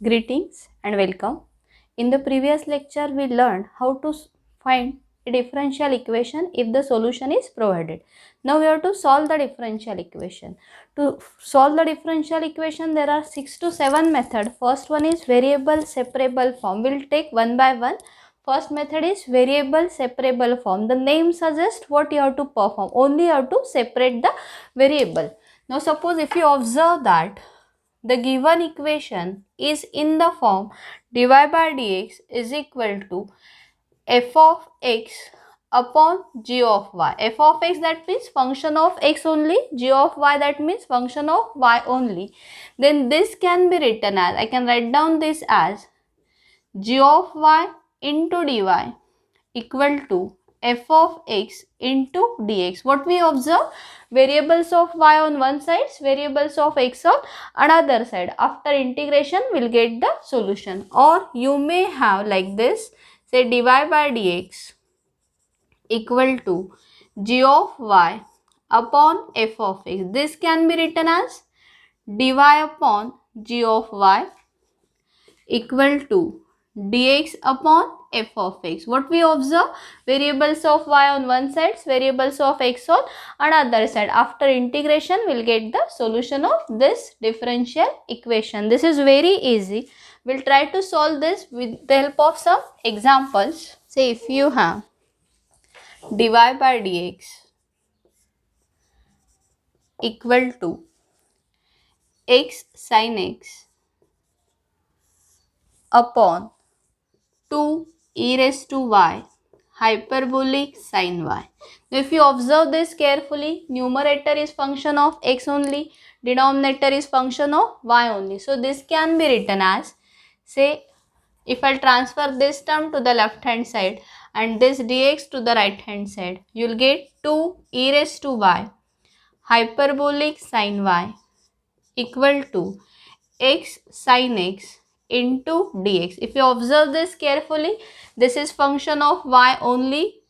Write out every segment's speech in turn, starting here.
Greetings and welcome. In the previous lecture, we learned how to find a differential equation if the solution is provided. Now we have to solve the differential equation. To solve the differential equation, there are 6 to 7 methods. First one is variable separable form. We will take one by one. First method is variable separable form. The name suggests what you have to perform. Only you have to separate the variable. Now suppose if you observe that the given equation is in the form dy by dx is equal to f of x upon g of y. F of x, that means function of x only, g of y, that means function of y only. Then this can be written as, I can write down this as g of y into dy equal to f of x into dx. What we observe? Variables of y on one side, variables of x on another side. After integration, we'll get the solution. Or you may have like this, say dy by dx equal to g of y upon f of x. This can be written as dy upon g of y equal to dx upon f of x. What we observe? Variables of y on one side, variables of x on another side. After integration, we'll get the solution of this differential equation. This is very easy. We'll try to solve this with the help of some examples. Say if you have dy by dx equal to x sin x upon 2 e raised to y hyperbolic sin y. Now if you observe this carefully, numerator is function of x only, denominator is function of y only. So this can be written as, say if I transfer this term to the left hand side and this dx to the right hand side, you will get 2 e raised to y hyperbolic sin y equal to x sin x into dx. If you observe this carefully, this is function of y only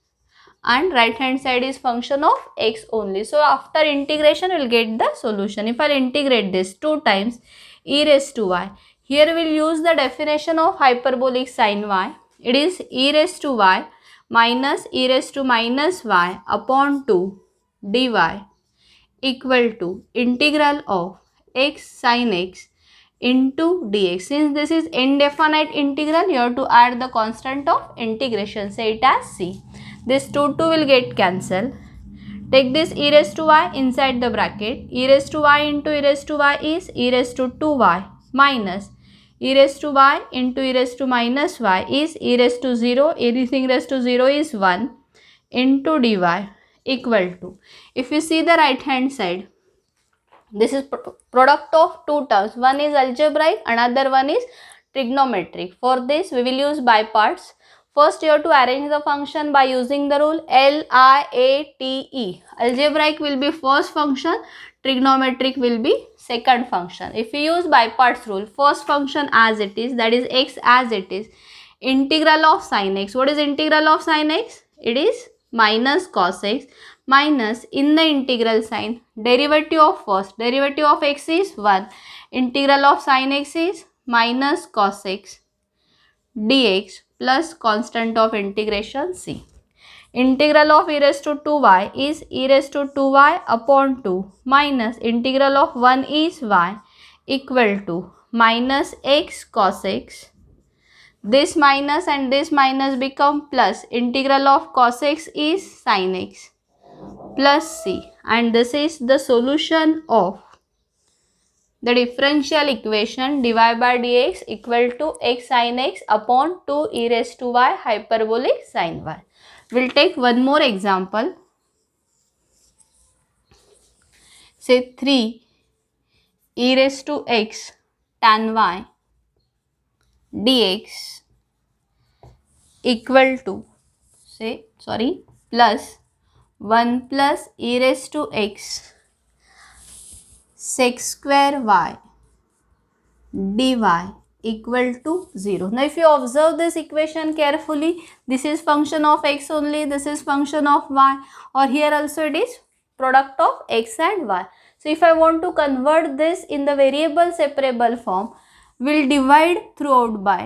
and right hand side is function of x only. So after integration, we will get the solution. If I integrate this 2 times e raised to y, here we will use the definition of hyperbolic sin y. It is e raised to y minus e raised to minus y upon 2 dy equal to integral of x sin x into dx. Since this is indefinite integral, you have to add the constant of integration. Say it as c. This 2 will get cancelled. Take this e raised to y inside the bracket. E raised to y into e raised to y is e raised to 2y minus e raised to y into e raised to minus y is e raised to 0. Anything raised to 0 is 1 into dy equal to, if you see the right hand side, this is product of two terms. One is algebraic, another one is trigonometric. For this, we will use by parts. First, you have to arrange the function by using the rule LIATE. Algebraic will be first function, trigonometric will be second function. If you use by parts rule, first function as it is, that is x as it is, integral of sin x. What is integral of sin x? It is minus cos x minus, in the integral sign, derivative of first, derivative of x is 1, integral of sin x is minus cos x dx plus constant of integration c. Integral of e raised to 2y is e raised to 2y upon 2 minus integral of 1 is y equal to minus x cos x. This minus and this minus become plus, integral of cos x is sin x plus c, and this is the solution of the differential equation dy by dx equal to x sin x upon 2 e raised to y hyperbolic sin y. We'll take one more example. Say 3 e raised to x tan y dx equal to, plus 1 plus e raised to x sec square y dy equal to 0. Now if you observe this equation carefully, this is function of x only, this is function of y, or here also it is product of x and y. So if I want to convert this in the variable separable form, we'll divide throughout by.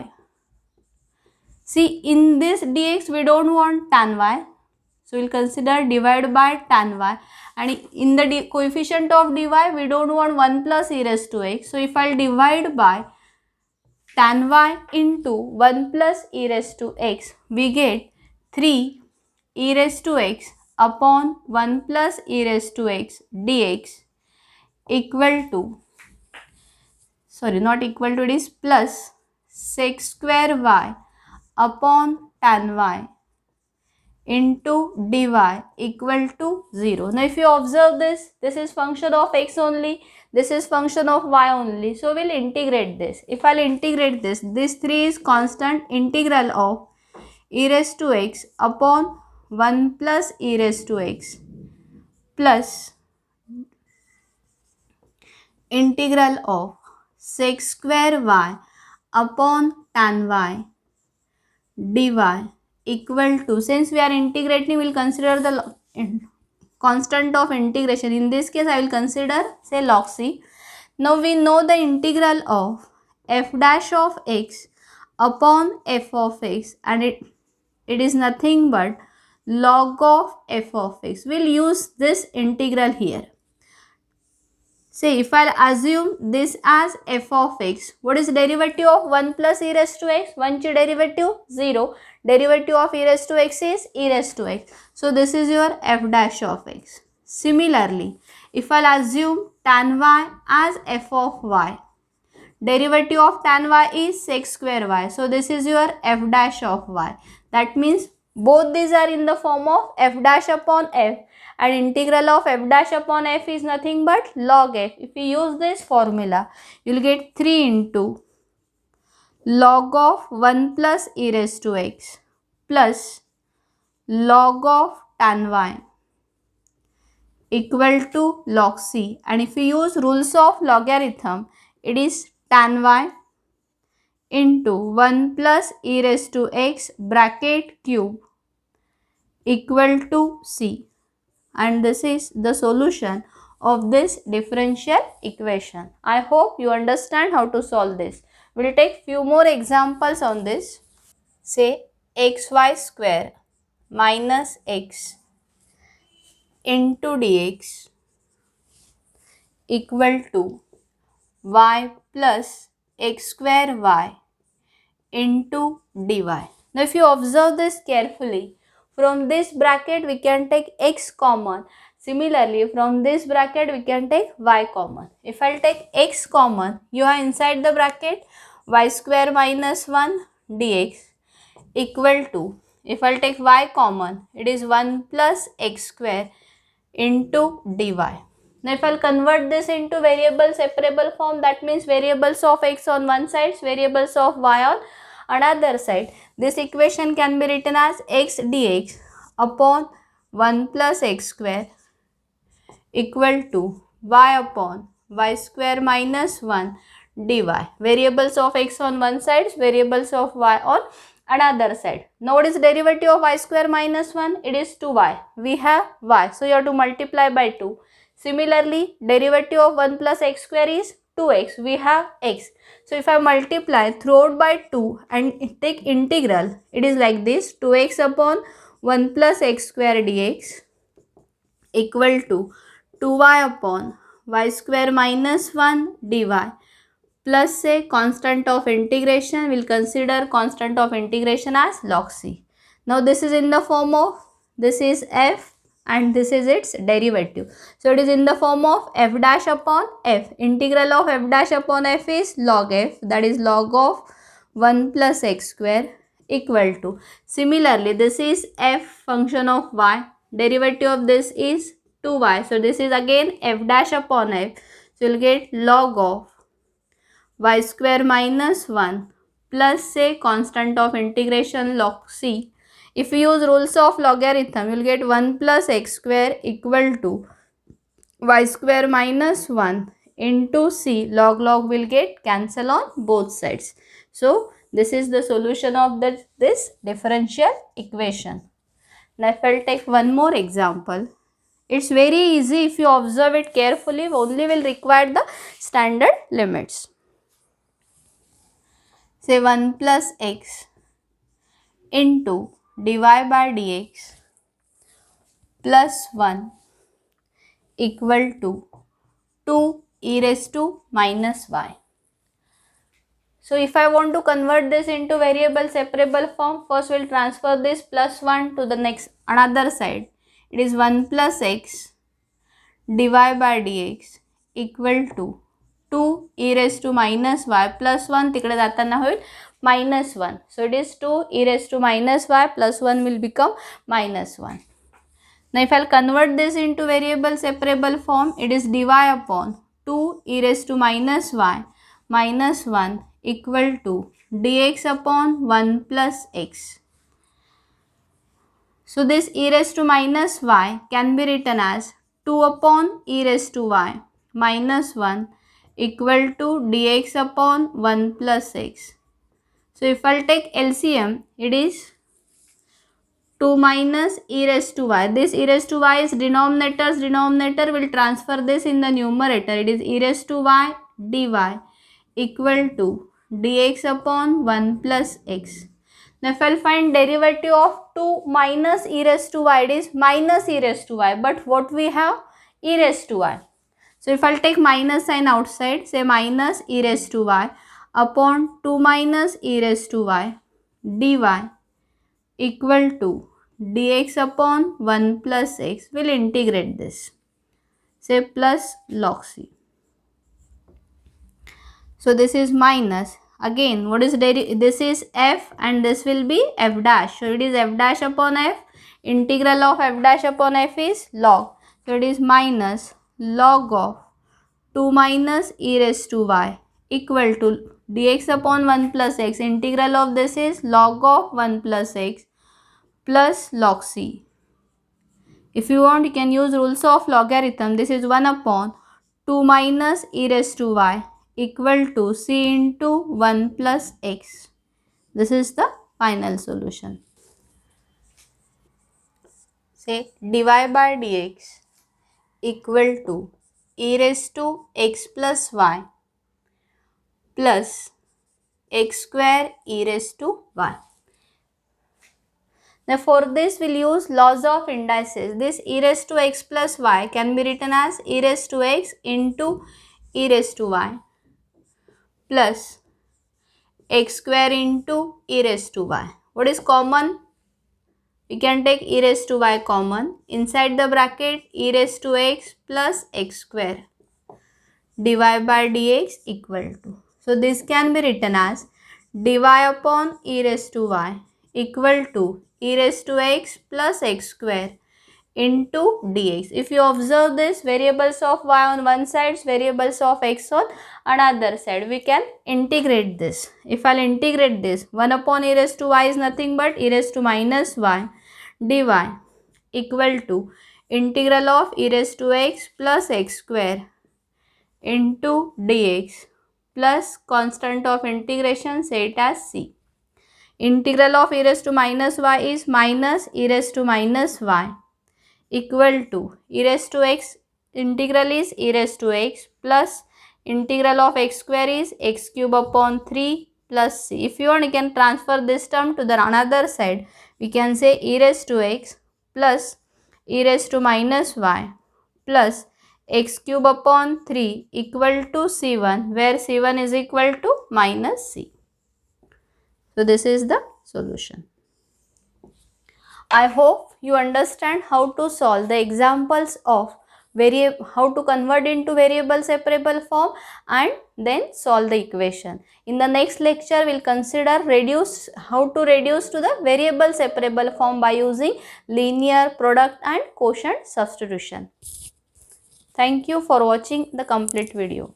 See, in this dx we don't want tan y, so we'll consider divide by tan y, and in the coefficient of dy we don't want 1 plus e raised to x. So if I'll divide by tan y into 1 plus e raised to x, we get 3 e raised to x upon 1 plus e raised to x dx equal to, sorry, not equal to, it is plus sec square y upon tan y into dy equal to 0. Now if you observe this is function of x only, this is function of y only. So we'll integrate this. If I'll integrate this 3 is constant, integral of e raised to x upon 1 plus e raised to x plus integral of sec square y upon tan y dy equal to, since we are integrating, we will consider the constant of integration. In this case I will consider, say, log c. Now we know the integral of f dash of x upon f of x, and it is nothing but log of f of x. We'll use this integral here. Say, if I assume this as f of x, what is derivative of 1 plus e raised to x? 1 ची derivative 0. Derivative of e raised to x is e raised to x. So this is your f dash of x. Similarly, if I assume tan y as f of y, derivative of tan y is sec square y. So this is your f dash of y. That means both these are in the form of f dash upon f, and integral of f dash upon f is nothing but log f. If you use this formula, you will get 3 into log of 1 plus e raised to x plus log of tan y equal to log c, and if you use rules of logarithm, it is tan y into 1 plus e raised to x bracket cube equal to c, and this is the solution of this differential equation. I hope you understand how to solve this. We'll take few more examples on this. Say xy square minus x into dx equal to y plus x square y into dy. Now if you observe this carefully, from this bracket we can take x common. Similarly, from this bracket we can take y common. If I'll take x common, you are inside the bracket y square minus 1 dx equal to, if I'll take y common, it is 1 plus x square into dy. Now if I'll convert this into variable separable form, that means variables of x on one side, variables of y on another side. This equation can be written as x dx upon 1 plus x square equal to y upon y square minus 1 dy. Variables of x on one side, variables of y on another side. Now what is derivative of y square minus 1? It is 2y. We have y, so you have to multiply by 2. Similarly, derivative of 1 plus x square is 2x. We have x. So if I multiply throughout by 2 and take integral, it is like this: 2x upon 1 plus x square dx equal to 2y upon y square minus 1 dy plus say constant of integration. We'll consider constant of integration as log c. Now this is in the form of, this is f and this is its derivative. So it is in the form of f dash upon f. Integral of f dash upon f is log f, that is log of 1 plus x square equal to. Similarly, this is f function of y. Derivative of this is 2y. So this is again f dash upon f. So you'll get log of y square minus 1 plus say constant of integration log c. If you use rules of logarithm, you will get 1 plus x square equal to y square minus 1 into c. Log will get cancel on both sides. So this is the solution of this differential equation. Now if I will take one more example. It's very easy if you observe it carefully. Only will require the standard limits. say 1 plus x into dy by dx plus 1 equal to 2 e raised to minus y. So if I want to convert this into variable separable form, first we'll transfer this plus 1 to the next another side. It is 1 plus x dy by dx equal to 2 e raised to minus y plus 1 तिकडे जाताना होईल minus 1. So it is 2 e raised to minus y plus 1 will become minus 1. Now if I'll convert this into variable separable form, it is dy upon 2 e raised to minus y minus 1 equal to dx upon 1 plus x. So this e raised to minus y can be written as 2 upon e raised to y minus 1 equal to dx upon 1 plus x. So if I'll take LCM, it is 2 minus e raised to y. This e raised to y is denominator's denominator. Will transfer this in the numerator. It is e raised to y dy equal to dx upon 1 plus x. Now if I'll find derivative of 2 minus e raised to y, it is minus e raised to y. But what we have? E raised to y. So if I'll take minus sign outside, say minus e raised to y upon 2 minus e raised to y dy equal to dx upon 1 plus x. We'll integrate this. Say plus log c. So this is minus. Again, what is this is f and this will be f dash. So it is f dash upon f. Integral of f dash upon f is log. So it is minus log of 2 minus e raised to y equal to dx upon 1 plus x. Integral of this is log of 1 plus x plus log c. If you want, you can use rules of logarithm. This is 1 upon 2 minus e raised to y equal to c into 1 plus x. This is the final solution. Say dy by dx equal to e raised to x plus y plus x square e raised to y. Now for this we'll use laws of indices. This e raised to x plus y can be written as e raised to x into e raised to y plus x square into e raised to y. What is common? We can take e raised to y common. Inside the bracket e raised to x plus x square dy by dx equal to. So this can be written as dy upon e raised to y equal to e raised to x plus x square into dx. If you observe this, variables of y on one side, variables of x on another side, we can integrate this. If I'll integrate this, 1 upon e raised to y is nothing but e raised to minus y dy equal to integral of e raised to x plus x square into dx plus constant of integration, say it as c. Integral of e raised to minus y is minus e raised to minus y equal to e raised to x, integral is e raised to x plus integral of x square is x cube upon 3 plus c. If you want, you can transfer this term to the another side. We can say e raised to x plus e raised to minus y plus x cube upon 3 equal to c1, where c1 is equal to minus c. So this is the solution. I hope you understand how to solve the examples of how to convert into variable separable form and then solve the equation. In the next lecture, we will consider how to reduce to the variable separable form by using linear, product and quotient substitution. Thank you for watching the complete video.